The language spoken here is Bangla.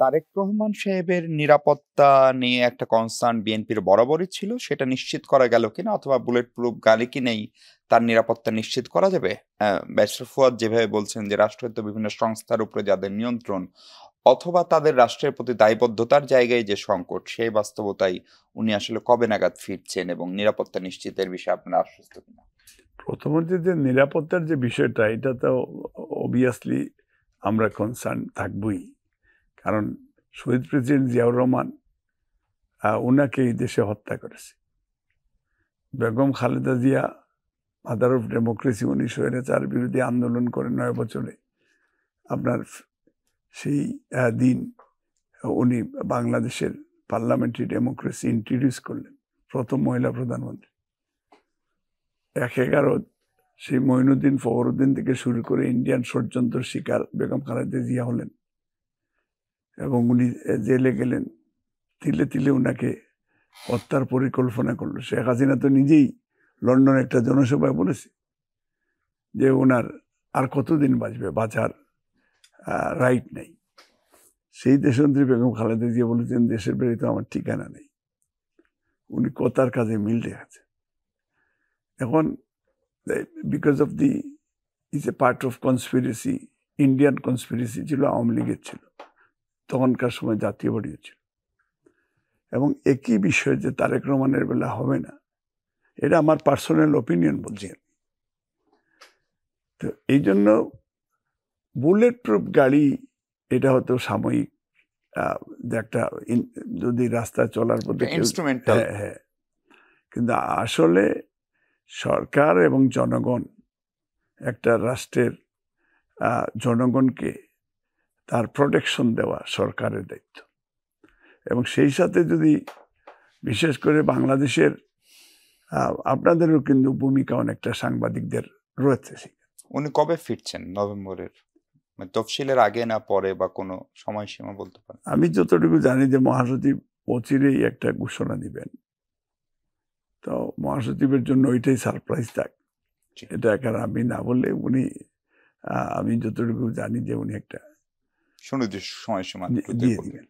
তারেক রহমান সাহেবের নিরাপত্তা নিয়ে একটা কনসার্ন বিএনপির বরাবরই ছিল। সেটা নিশ্চিত করা গেল কিনা অথবা বুলেট প্রুফ গাড়ি কিনেই তার নিরাপত্তা নিশ্চিত করা যাবে? ব্যারিস্টার ফুয়াদ যেভাবে বলছেন যে রাষ্ট্রায়ত্ত বিভিন্ন সংস্থার উপরে যাদের নিয়ন্ত্রণ অথবা তাদের রাষ্ট্রের প্রতি দায়বদ্ধতার জায়গায় যে সংকট, সেই বাস্তবতায় উনি আসলে কবে নাগাদ ফিরছেন এবং নিরাপত্তা নিশ্চিতের বিষয়ে আপনারা আশ্বস্ত কিনা? প্রথমত যে নিরাপত্তার যে বিষয়টা, এটা তো অবভিয়াসলি আমরা কনসার্ন থাকবই। কারণ শহীদ প্রেসিডেন্ট জিয়াউর রহমান ওনাকে এই দেশে হত্যা করেছে। Begum Khaleda Zia mother of democracy, উনি স্বৈরাচার বিরোধী আন্দোলন করে 9 বছরে আপনার সেই দিন উনি বাংলাদেশের পার্লামেন্টারি ডেমোক্রেসি ইন্ট্রোডিউস করলেন, প্রথম মহিলা প্রধানমন্ত্রী। 11 সেই মঈনুদ্দিন ফখরুদ্দিন থেকে শুরু করে ইন্ডিয়ান ষড়যন্ত্র শিকার বেগম খালেদা জিয়া হলেন এবং উনি জেলে গেলেন। তিলে তিলে উনাকে হত্যার পরিকল্পনা করলো। শেখ হাসিনা তো নিজেই লন্ডনে একটা জনসভায় বলেছে যে ওনার আর কতদিন বাঁচবে, বাঁচার রাইট নেই। সেই দেশমন্ত্রী বেগম খালেদা জিয়া বলেছেন, দেশের বাড়ি তো আমার ঠিকানা নেই। উনি কথার কাজে মিল রেখেছে। এখন because of the is a part of conspiracy, Indian conspiracy ছিল, আওয়ামী লীগের ছিল, তখনকার সময় জাতীয় পার্টিও ছিল। এবং একই বিষয় যে তারেক রহমানের বেলা হবে না, এটা আমার পার্সোনাল ওপিনিয়ন বলছি। তো এই জন্য বুলেট প্রুফ গাড়ি এটা হয়তো সাময়িক একটা, যদি রাস্তায় চলার পথে হ্যাঁ, কিন্তু আসলে সরকার এবং জনগণ, একটা রাষ্ট্রের জনগণকে তার প্রোটেকশন দেওয়া সরকারের দায়িত্ব। এবং সেই সাথে যদি বিশেষ করে বাংলাদেশের আপনাদেরও কিন্তু ভূমিকা অনেকটা সাংবাদিকদের রয়েছে। উনি কবে ফিরছেন? নভেম্বরের তফসিলের আগে না পরে, বা কোনো সময়সীমা বলতে পারেন? আমি যতটুকু জানি যে মহাসচিব অচিরেই একটা ঘোষণা দিবেন। তো মহাসচিবের জন্য ওইটাই সারপ্রাইজ থাক। এটা এখন আমি না বললে উনি, আমি যতটুকু জানি যে উনি একটা সুনির্দিষ্ট সময়সীমা দিয়ে দিবেন।